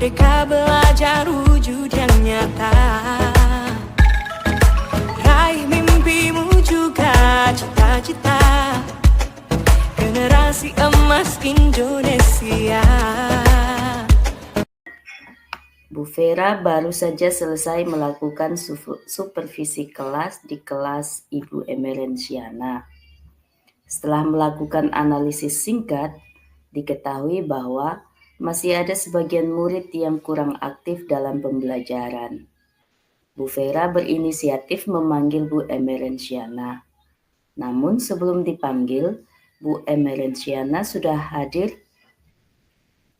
Merdeka belajar wujud yang nyata. Raih mimpimu juga cita-cita. Generasi emas Indonesia. Bu Vera baru saja selesai melakukan supervisi kelas di kelas Ibu Emerensiana. Setelah melakukan analisis singkat, diketahui bahwa masih ada sebagian murid yang kurang aktif dalam pembelajaran. Bu Vera berinisiatif memanggil Bu Emerensiana. Namun sebelum dipanggil, Bu Emerensiana sudah hadir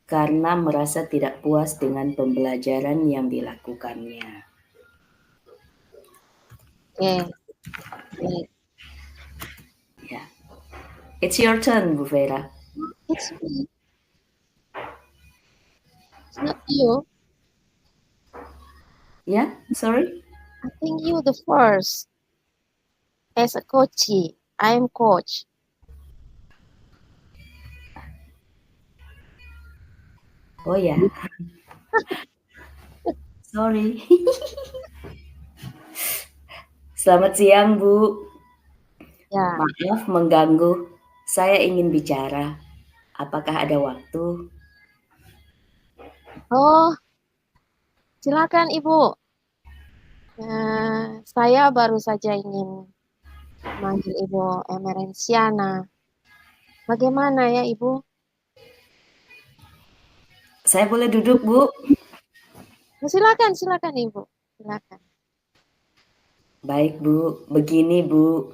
karena merasa tidak puas dengan pembelajaran yang dilakukannya. Okay. Ya. It's your turn, Bu Vera. It's me. It's not you. Yeah, sorry? I think you the first. As a coachee, I am coach. Oh ya. Sorry. Selamat siang, Bu. Ya. Maaf mengganggu. Saya ingin bicara. Apakah ada waktu? Oh, silakan Ibu. Saya baru saja ingin memanggil Ibu Emerensiana. Bagaimana ya Ibu? Saya boleh duduk, Bu? Silakan Ibu. Silakan. Baik, Bu. Begini, Bu.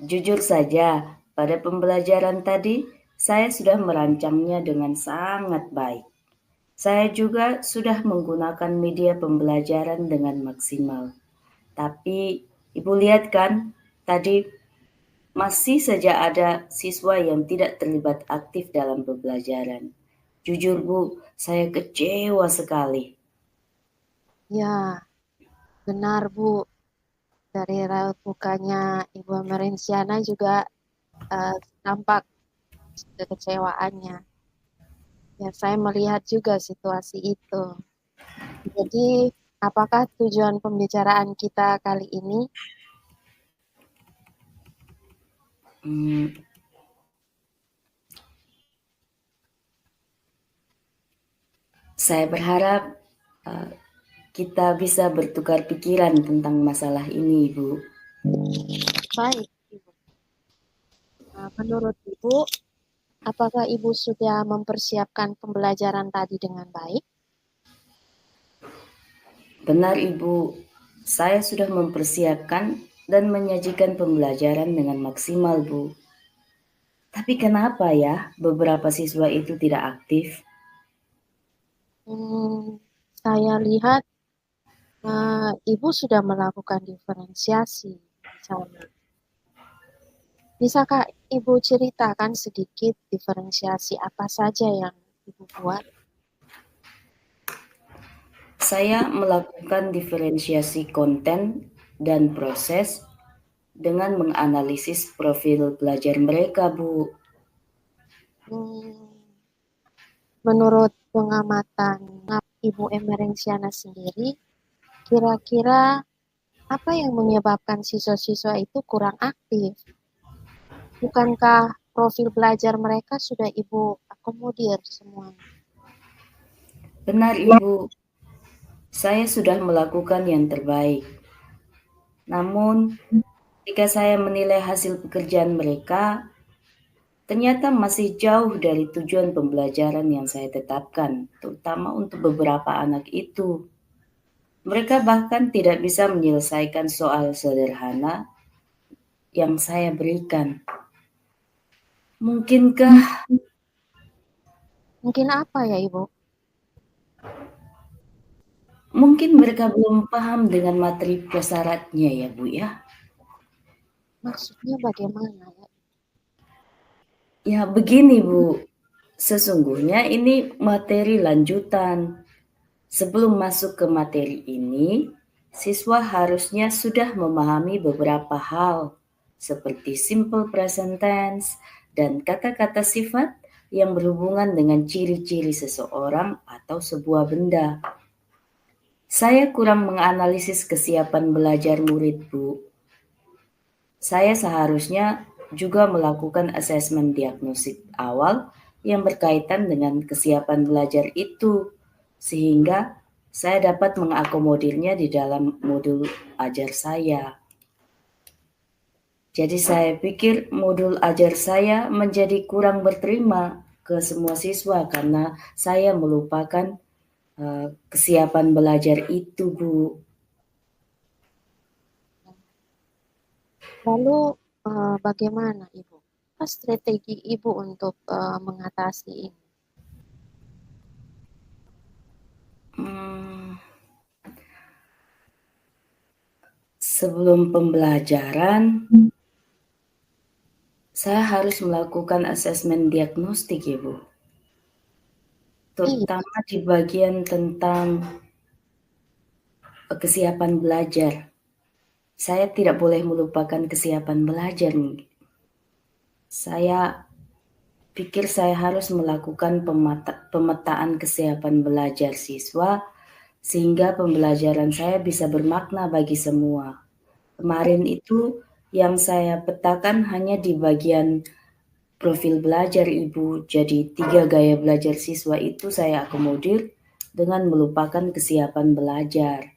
Jujur saja, pada pembelajaran tadi, saya sudah merancangnya dengan sangat baik. Saya juga sudah menggunakan media pembelajaran dengan maksimal. Tapi, Ibu lihat kan, tadi masih saja ada siswa yang tidak terlibat aktif dalam pembelajaran. Jujur, Bu, saya kecewa sekali. Ya, benar Bu. Dari raut mukanya Ibu Emerensiana juga tampak kekecewaannya. Ya, saya melihat juga situasi itu. Jadi, apakah tujuan pembicaraan kita kali ini? Saya berharap kita bisa bertukar pikiran tentang masalah ini, Ibu. Baik, Ibu. Menurut Ibu, apakah Ibu sudah mempersiapkan pembelajaran tadi dengan baik? Benar, Ibu. Saya sudah mempersiapkan dan menyajikan pembelajaran dengan maksimal, Bu. Tapi kenapa ya beberapa siswa itu tidak aktif? Saya lihat Ibu sudah melakukan diferensiasi di sana. Bisakah Ibu ceritakan sedikit diferensiasi apa saja yang Ibu buat? Saya melakukan diferensiasi konten dan proses dengan menganalisis profil belajar mereka, Bu. Menurut pengamatan Ibu Emerensiana sendiri, kira-kira apa yang menyebabkan siswa-siswa itu kurang aktif? Bukankah profil belajar mereka sudah Ibu akomodir semuanya? Benar, Ibu. Saya sudah melakukan yang terbaik. Namun, ketika saya menilai hasil pekerjaan mereka, ternyata masih jauh dari tujuan pembelajaran yang saya tetapkan, terutama untuk beberapa anak itu. Mereka bahkan tidak bisa menyelesaikan soal sederhana yang saya berikan. Mungkin apa ya, Ibu? Mungkin mereka belum paham dengan materi prasyaratnya ya, Bu ya. Maksudnya bagaimana ya? Ya begini, Bu. Sesungguhnya ini materi lanjutan. Sebelum masuk ke materi ini, siswa harusnya sudah memahami beberapa hal seperti simple present tense dan kata-kata sifat yang berhubungan dengan ciri-ciri seseorang atau sebuah benda. Saya kurang menganalisis kesiapan belajar murid, Bu. Saya seharusnya juga melakukan asesmen diagnostik awal yang berkaitan dengan kesiapan belajar itu, sehingga saya dapat mengakomodirnya di dalam modul ajar saya. Jadi saya pikir modul ajar saya menjadi kurang berterima ke semua siswa karena saya melupakan kesiapan belajar itu, Bu. Lalu bagaimana Ibu? Apa strategi Ibu untuk mengatasi ini? Sebelum pembelajaran, saya harus melakukan asesmen diagnostik, Ibu. Terutama di bagian tentang kesiapan belajar. Saya tidak boleh melupakan kesiapan belajar. Saya pikir saya harus melakukan pemetaan kesiapan belajar siswa sehingga pembelajaran saya bisa bermakna bagi semua. Kemarin itu yang saya petakan hanya di bagian profil belajar, Ibu. Jadi 3 gaya belajar siswa itu saya akomodir dengan melupakan kesiapan belajar.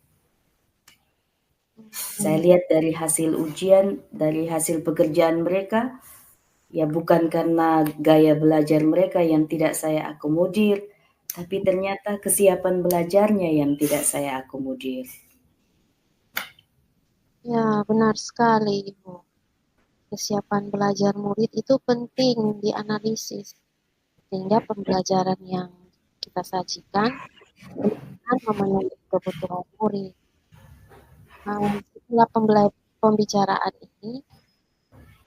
Saya lihat dari hasil ujian, dari hasil pekerjaan mereka, ya bukan karena gaya belajar mereka yang tidak saya akomodir, tapi ternyata kesiapan belajarnya yang tidak saya akomodir. Ya, benar sekali Ibu. Kesiapan belajar murid itu penting dianalisis, sehingga pembelajaran yang kita sajikan benar-benar memenuhi kebutuhan murid. Setelah pembicaraan ini,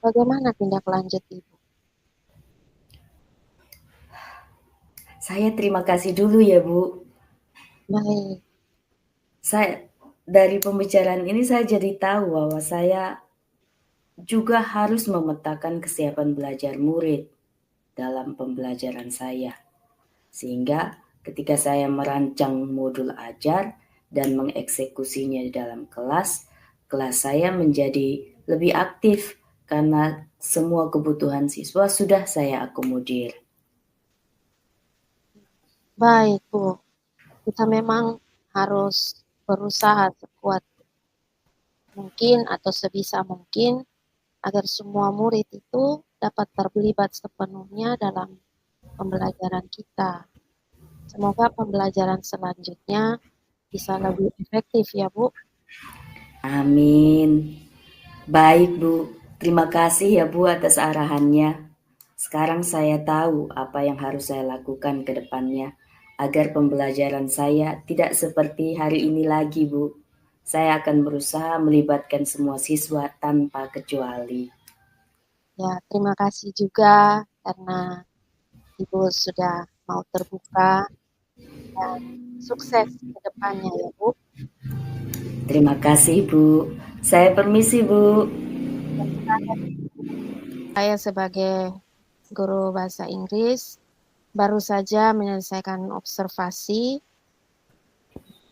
bagaimana tindak lanjut Ibu? Saya terima kasih dulu ya, Bu. Baik. Dari pembicaraan ini saya jadi tahu bahwa saya juga harus memetakan kesiapan belajar murid dalam pembelajaran saya. Sehingga ketika saya merancang modul ajar dan mengeksekusinya di dalam kelas saya menjadi lebih aktif karena semua kebutuhan siswa sudah saya akomodir. Baik, Bu. Kita memang harus berusaha sekuat mungkin atau sebisa mungkin agar semua murid itu dapat terlibat sepenuhnya dalam pembelajaran kita. Semoga pembelajaran selanjutnya bisa lebih efektif ya, Bu. Amin. Baik, Bu. Terima kasih ya, Bu, atas arahannya. Sekarang saya tahu apa yang harus saya lakukan ke depannya agar pembelajaran saya tidak seperti hari ini lagi, Bu. Saya akan berusaha melibatkan semua siswa tanpa kecuali. Ya, terima kasih juga karena Ibu sudah mau terbuka dan sukses ke depannya ya, Bu. Terima kasih, Bu. Saya permisi, Bu. Saya sebagai guru bahasa Inggris baru saja menyelesaikan observasi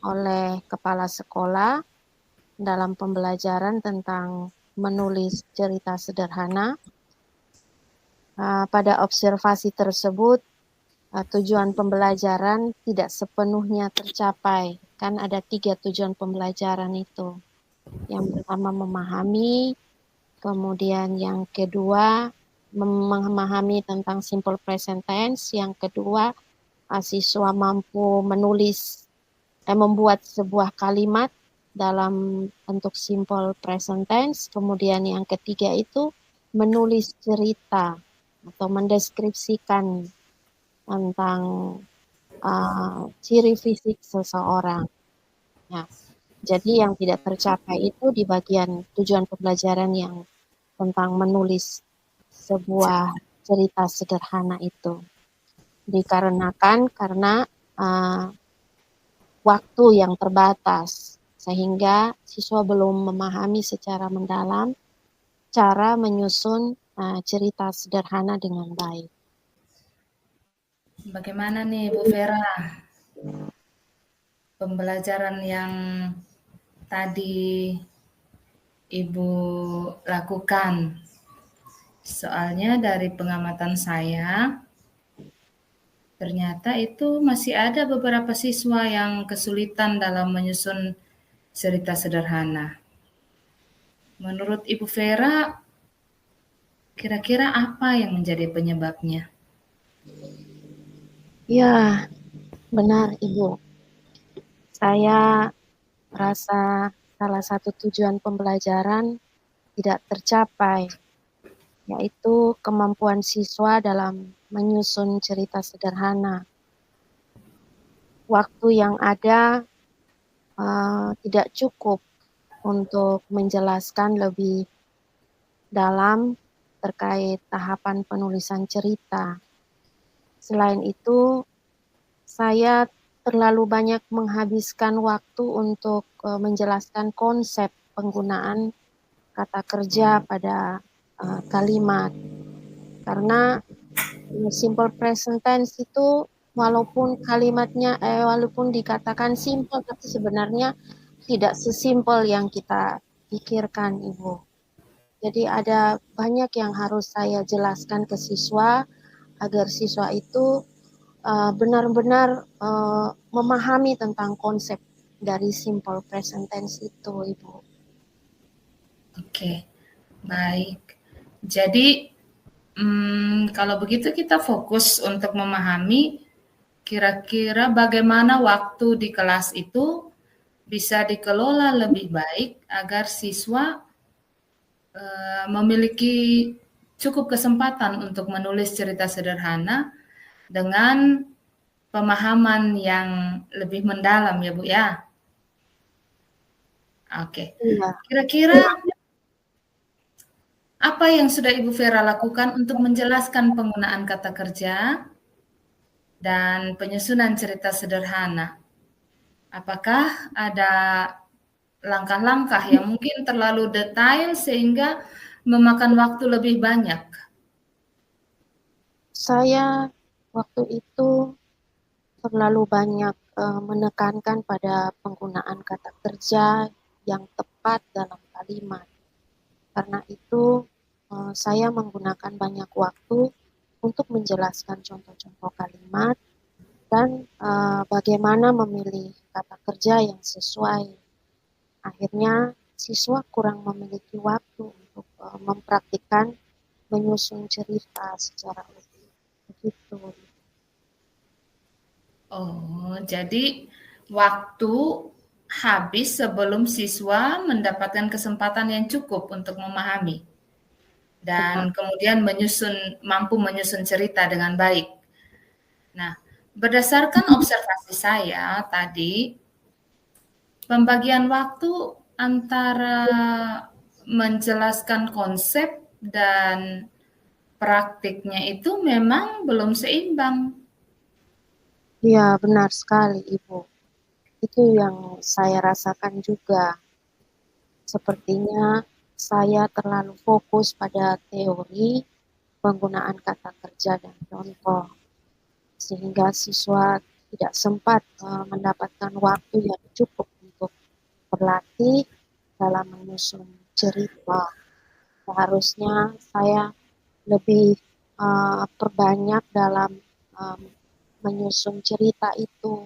oleh kepala sekolah dalam pembelajaran tentang menulis cerita sederhana. Pada observasi tersebut, tujuan pembelajaran tidak sepenuhnya tercapai. Kan ada 3 tujuan pembelajaran itu. Yang pertama memahami, kemudian yang kedua memahami tentang simple present tense, yang kedua siswa mampu membuat sebuah kalimat dalam bentuk simple present tense, kemudian yang ketiga itu menulis cerita atau mendeskripsikan tentang ciri fisik seseorang. Ya, jadi yang tidak tercapai itu di bagian tujuan pembelajaran yang tentang menulis sebuah cerita sederhana itu. Dikarenakan karena waktu yang terbatas, sehingga siswa belum memahami secara mendalam cara menyusun cerita sederhana dengan baik. Bagaimana nih Bu Vera, pembelajaran yang tadi Ibu lakukan? Soalnya dari pengamatan saya, ternyata itu masih ada beberapa siswa yang kesulitan dalam menyusun cerita sederhana. Menurut Ibu Vera, kira-kira apa yang menjadi penyebabnya? Ya, benar Ibu. Saya rasa salah satu tujuan pembelajaran tidak tercapai, yaitu kemampuan siswa dalam menyusun cerita sederhana. Waktu yang ada tidak cukup untuk menjelaskan lebih dalam terkait tahapan penulisan cerita. Selain itu, saya terlalu banyak menghabiskan waktu untuk menjelaskan konsep penggunaan kata kerja pada kalimat. Karena simple present tense itu walaupun kalimatnya walaupun dikatakan simple, tapi sebenarnya tidak sesimpel yang kita pikirkan, Ibu. Jadi ada banyak yang harus saya jelaskan ke siswa agar siswa itu benar-benar memahami tentang konsep dari simple present tense itu, Ibu. Oke, baik. Jadi, kalau begitu kita fokus untuk memahami kira-kira bagaimana waktu di kelas itu bisa dikelola lebih baik agar siswa memiliki cukup kesempatan untuk menulis cerita sederhana dengan pemahaman yang lebih mendalam ya Bu ya. Oke, Iya. kira-kira apa yang sudah Ibu Vera lakukan untuk menjelaskan penggunaan kata kerja dan penyusunan cerita sederhana? Apakah ada langkah-langkah yang mungkin terlalu detail sehingga memakan waktu lebih banyak? Saya waktu itu terlalu banyak menekankan pada penggunaan kata kerja yang tepat dalam kalimat. Karena itu saya menggunakan banyak waktu untuk menjelaskan contoh-contoh kalimat dan bagaimana memilih kata kerja yang sesuai. Akhirnya siswa kurang memiliki waktu untuk mempraktikkan menyusun cerita secara utuh. Begitu. Oh, jadi waktu habis sebelum siswa mendapatkan kesempatan yang cukup untuk memahami dan Benar. kemudian mampu menyusun cerita dengan baik. Nah, berdasarkan observasi saya tadi, pembagian waktu antara menjelaskan konsep dan praktiknya itu memang belum seimbang. Iya, benar sekali, Ibu. Itu yang saya rasakan juga. Sepertinya saya terlalu fokus pada teori penggunaan kata kerja dan contoh, sehingga siswa tidak sempat mendapatkan waktu yang cukup untuk berlatih dalam menyusun cerita. Seharusnya saya lebih perbanyak dalam menyusun cerita itu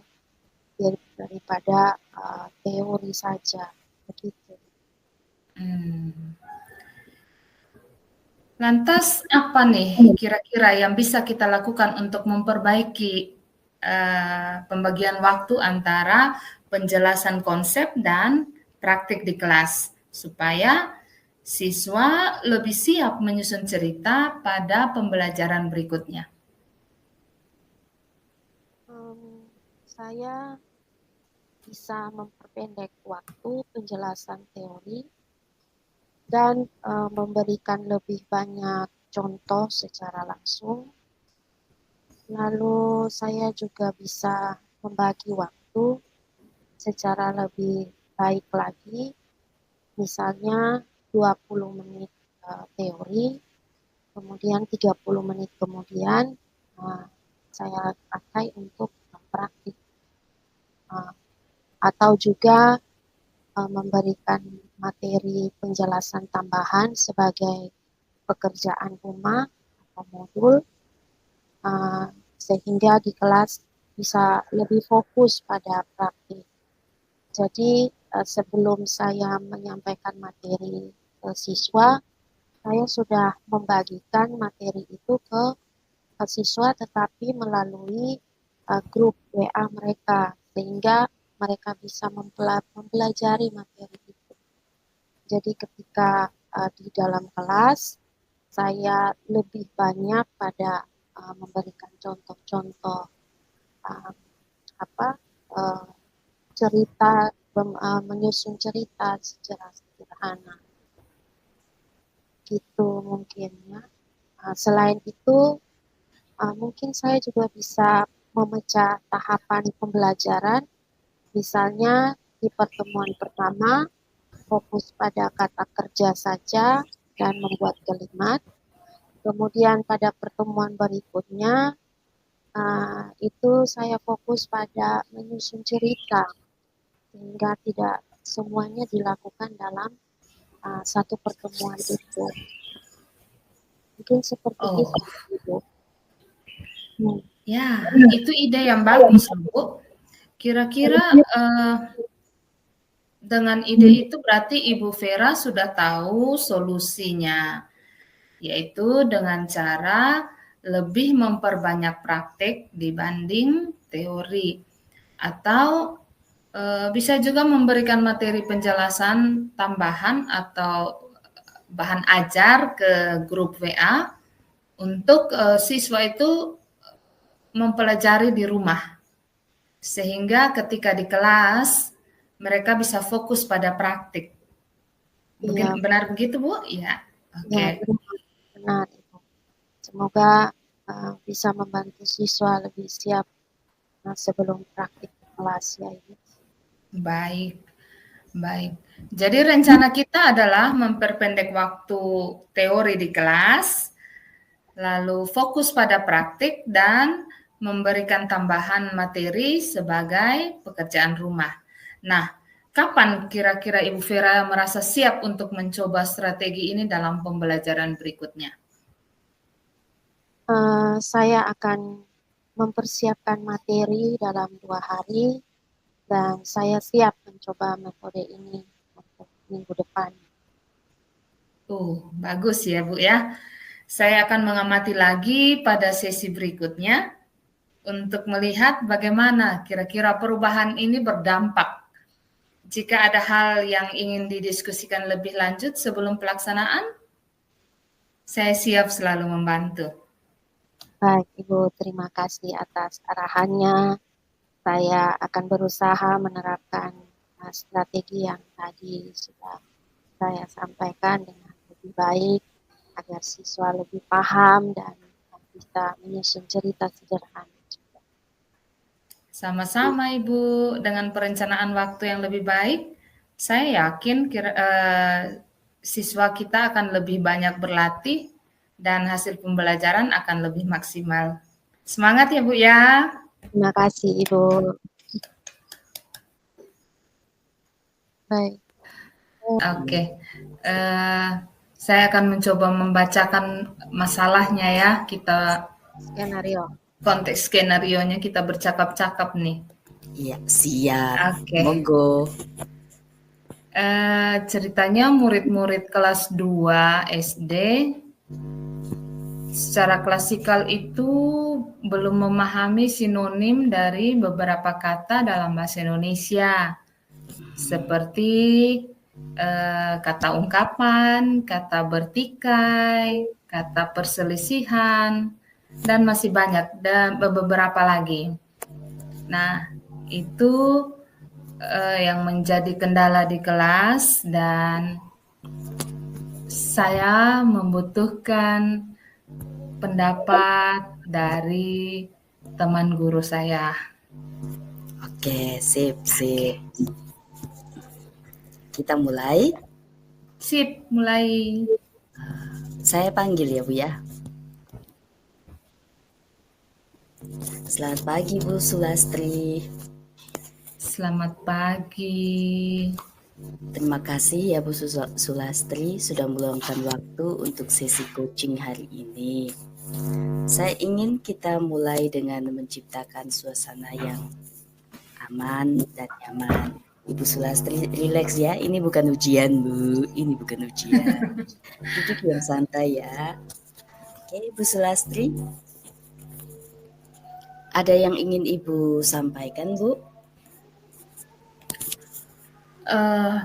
daripada teori saja, begitu. Lantas apa nih kira-kira yang bisa kita lakukan untuk memperbaiki pembagian waktu antara penjelasan konsep dan praktik di kelas supaya siswa lebih siap menyusun cerita pada pembelajaran berikutnya? Saya bisa memperpendek waktu penjelasan teori dan memberikan lebih banyak contoh secara langsung. Lalu saya juga bisa membagi waktu secara lebih baik lagi, misalnya 20 menit teori, kemudian 30 menit kemudian saya pakai untuk praktik. Atau juga memberikan materi penjelasan tambahan sebagai pekerjaan rumah atau modul, sehingga di kelas bisa lebih fokus pada praktik. Jadi sebelum saya menyampaikan materi ke siswa, saya sudah membagikan materi itu ke siswa, tetapi melalui grup WA mereka, sehingga mereka bisa mempelajari materi itu. Jadi ketika di dalam kelas, saya lebih banyak pada memberikan contoh-contoh cerita, menyusun cerita secara sederhana. Gitu mungkin ya. Selain itu, mungkin saya juga bisa memecah tahapan pembelajaran. Misalnya di pertemuan pertama, fokus pada kata kerja saja dan membuat kalimat. Kemudian pada pertemuan berikutnya, itu saya fokus pada menyusun cerita, sehingga tidak semuanya dilakukan dalam satu pertemuan itu. Mungkin seperti itu. Ya, itu ide yang bagus, Bu. Kira-kira dengan ide itu berarti Ibu Vera sudah tahu solusinya, yaitu dengan cara lebih memperbanyak praktik dibanding teori, atau bisa juga memberikan materi penjelasan tambahan atau bahan ajar ke grup WA untuk siswa itu mempelajari di rumah, sehingga ketika di kelas mereka bisa fokus pada praktik. Mungkin benar begitu, Bu? Ya. Oke. Ya, benar, Ibu. Semoga bisa membantu siswa lebih siap sebelum praktik kelas ya, Ibu. Baik. Jadi rencana kita adalah memperpendek waktu teori di kelas, lalu fokus pada praktik dan memberikan tambahan materi sebagai pekerjaan rumah. Nah, kapan kira-kira Ibu Vera merasa siap untuk mencoba strategi ini dalam pembelajaran berikutnya? Saya akan mempersiapkan materi dalam 2 hari, dan saya siap mencoba metode ini untuk minggu depan. Bagus ya, Bu ya. Saya akan mengamati lagi pada sesi berikutnya untuk melihat bagaimana kira-kira perubahan ini berdampak. Jika ada hal yang ingin didiskusikan lebih lanjut sebelum pelaksanaan, saya siap selalu membantu. Baik, Ibu, terima kasih atas arahannya. Saya akan berusaha menerapkan strategi yang tadi sudah saya sampaikan dengan lebih baik, agar siswa lebih paham dan bisa menyusun cerita sederhana. Sama-sama, Ibu. Dengan perencanaan waktu yang lebih baik, saya yakin siswa kita akan lebih banyak berlatih dan hasil pembelajaran akan lebih maksimal. Semangat ya, Bu ya. Terima kasih, Ibu. Baik. Oke. Saya akan mencoba membacakan masalahnya ya. Kita konteks skenario-nya kita bercakap-cakap nih. Iya, siap. Oke. Monggo. Ceritanya murid-murid kelas 2 SD secara klasikal itu belum memahami sinonim dari beberapa kata dalam bahasa Indonesia, seperti kata ungkapan, kata bertikai, kata perselisihan, dan masih banyak, dan beberapa lagi. Nah, itu yang menjadi kendala di kelas, dan saya membutuhkan pendapat dari teman guru saya. Oke, sip. Kita mulai? Sip, mulai. Saya panggil ya, Bu ya. Selamat pagi Bu Sulastri. Selamat pagi. Terima kasih ya Bu Sulastri sudah meluangkan waktu untuk sesi coaching hari ini. Saya ingin kita mulai dengan menciptakan suasana yang aman dan nyaman. Ibu Sulastri relax ya, ini bukan ujian Bu, ini bukan ujian. Duduk yang santai ya. Oke Ibu Sulastri, ada yang ingin Ibu sampaikan Bu?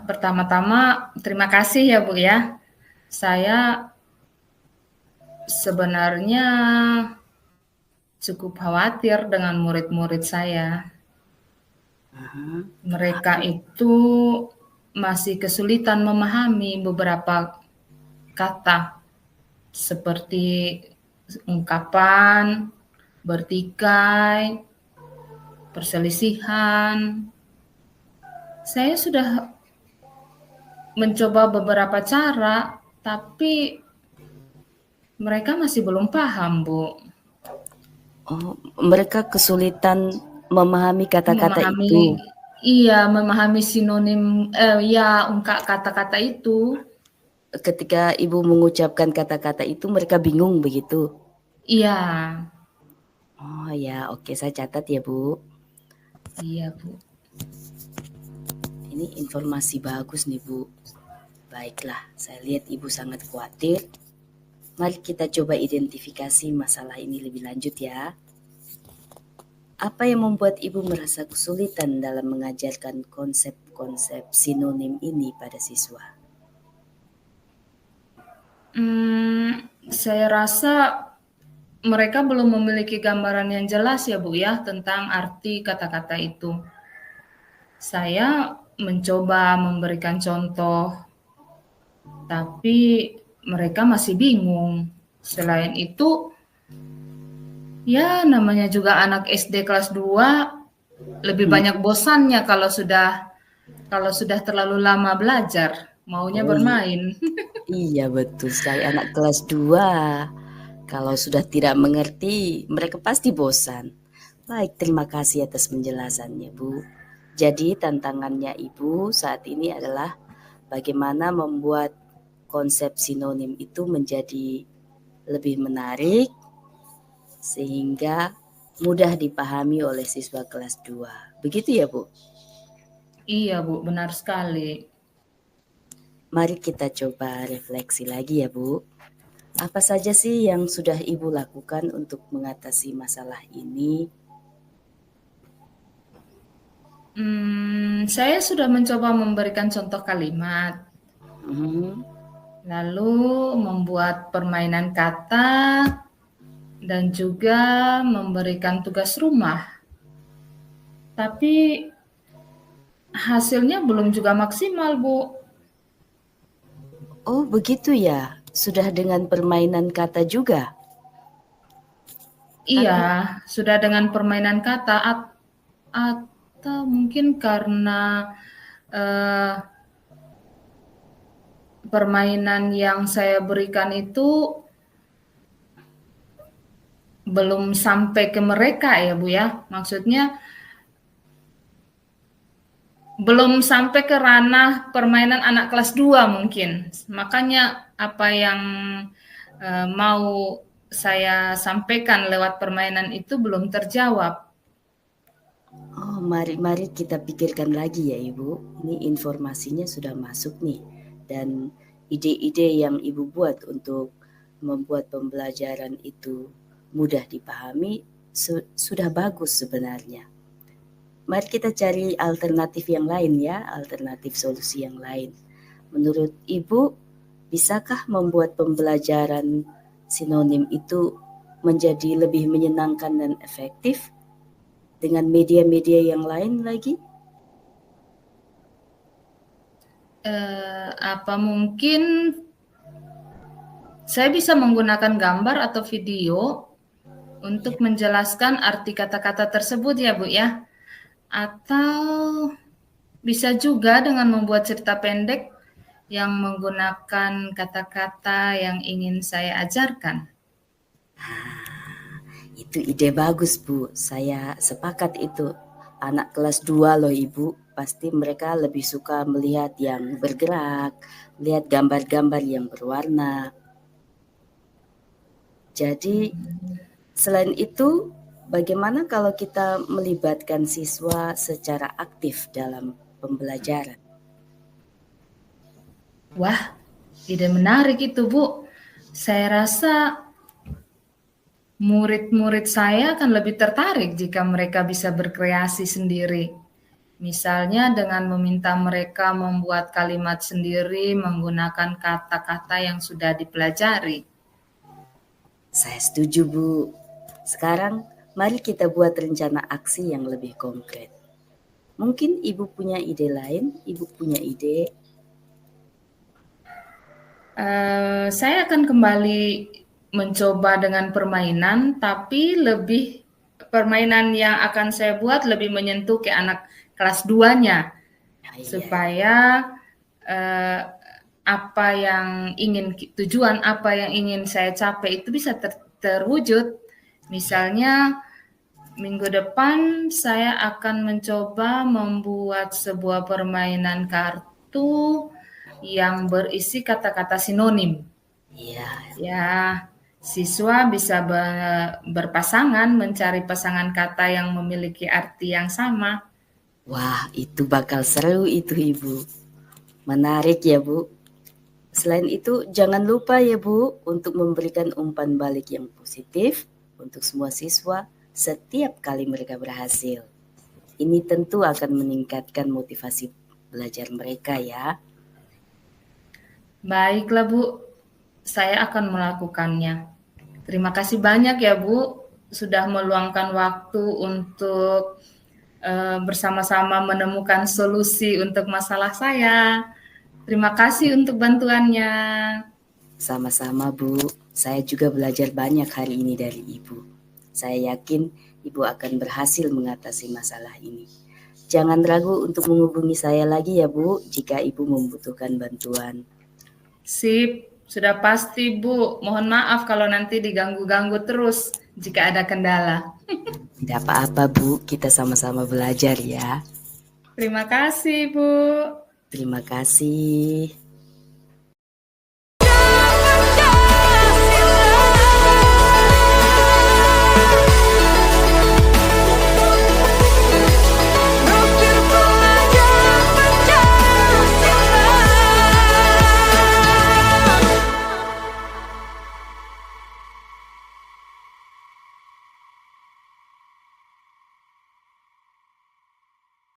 Pertama-tama terima kasih ya Bu ya. Saya sebenarnya cukup khawatir dengan murid-murid saya. Mereka itu masih kesulitan memahami beberapa kata seperti ungkapan, bertikai, perselisihan. Saya sudah mencoba beberapa cara, tapi mereka masih belum paham, Bu. Oh, mereka kesulitan memahami kata-kata itu. Iya, memahami sinonim, kata-kata itu. Ketika Ibu mengucapkan kata-kata itu, mereka bingung begitu? Iya. Oh ya, oke, saya catat ya Bu. Iya Bu. Ini informasi bagus nih Bu. Baiklah, saya lihat Ibu sangat khawatir. Mari kita coba identifikasi masalah ini lebih lanjut ya. Apa yang membuat Ibu merasa kesulitan dalam mengajarkan konsep-konsep sinonim ini pada siswa? Saya rasa mereka belum memiliki gambaran yang jelas ya Bu ya tentang arti kata-kata itu. Saya mencoba memberikan contoh, tapi mereka masih bingung. Selain itu, ya namanya juga anak SD kelas 2, lebih banyak bosannya kalau sudah terlalu lama belajar, maunya bermain. Iya betul sekali, anak kelas 2 kalau sudah tidak mengerti mereka pasti bosan. Baik, terima kasih atas penjelasannya Bu. Jadi tantangannya Ibu saat ini adalah bagaimana membuat konsep sinonim itu menjadi lebih menarik sehingga mudah dipahami oleh siswa kelas 2. Begitu ya Bu? Iya Bu, benar sekali. Mari kita coba refleksi lagi ya Bu. Apa saja sih yang sudah Ibu lakukan untuk mengatasi masalah ini? Saya sudah mencoba memberikan contoh kalimat, lalu membuat permainan kata, dan juga memberikan tugas rumah. Tapi hasilnya belum juga maksimal, Bu. Oh begitu ya, sudah dengan permainan kata juga? Iya, sudah dengan permainan kata atau mungkin karena permainan yang saya berikan itu belum sampai ke mereka ya Bu ya. Maksudnya belum sampai ke ranah permainan anak kelas 2 mungkin. Makanya apa yang mau saya sampaikan lewat permainan itu belum terjawab. Oh, mari kita pikirkan lagi ya Ibu. Ini informasinya sudah masuk nih. Dan ide-ide yang Ibu buat untuk membuat pembelajaran itu mudah dipahami sudah bagus sebenarnya. Mari kita cari alternatif yang lain ya, alternatif solusi yang lain. Menurut Ibu, bisakah membuat pembelajaran sinonim itu menjadi lebih menyenangkan dan efektif dengan media-media yang lain lagi? Apa mungkin saya bisa menggunakan gambar atau video untuk menjelaskan arti kata-kata tersebut ya Bu ya? Atau bisa juga dengan membuat cerita pendek yang menggunakan kata-kata yang ingin saya ajarkan. Itu ide bagus, Bu. Saya sepakat itu. Anak kelas 2 loh, Ibu. Pasti mereka lebih suka melihat yang bergerak, melihat gambar-gambar yang berwarna. Jadi, selain itu, bagaimana kalau kita melibatkan siswa secara aktif dalam pembelajaran? Wah, ide menarik itu, Bu. Saya rasa murid-murid saya akan lebih tertarik jika mereka bisa berkreasi sendiri. Misalnya dengan meminta mereka membuat kalimat sendiri menggunakan kata-kata yang sudah dipelajari. Saya setuju, Bu. Sekarang, mari kita buat rencana aksi yang lebih konkret. Mungkin Ibu punya ide lain, Ibu punya ide. Saya akan kembali mencoba dengan permainan, tapi lebih permainan yang akan saya buat lebih menyentuh ke anak kelas 2-nya, supaya tujuan apa yang ingin saya capai itu bisa terwujud. Misalnya minggu depan saya akan mencoba membuat sebuah permainan kartu yang berisi kata-kata sinonim. Ya, siswa bisa berpasangan mencari pasangan kata yang memiliki arti yang sama. Wah, itu bakal seru itu, Ibu. Menarik ya, Bu. Selain itu, jangan lupa ya, Bu, untuk memberikan umpan balik yang positif untuk semua siswa setiap kali mereka berhasil. Ini tentu akan meningkatkan motivasi belajar mereka ya. Baiklah, Bu. Saya akan melakukannya. Terima kasih banyak ya, Bu, sudah meluangkan waktu untuk bersama-sama menemukan solusi untuk masalah saya. Terima kasih untuk bantuannya. Sama-sama, Bu. Saya juga belajar banyak hari ini dari Ibu. Saya yakin Ibu akan berhasil mengatasi masalah ini. Jangan ragu untuk menghubungi saya lagi ya, Bu, jika Ibu membutuhkan bantuan. Sip, sudah pasti, Bu. Mohon maaf kalau nanti diganggu-ganggu terus jika ada kendala. Tidak apa-apa, Bu. Kita sama-sama belajar ya. Terima kasih, Bu. Terima kasih.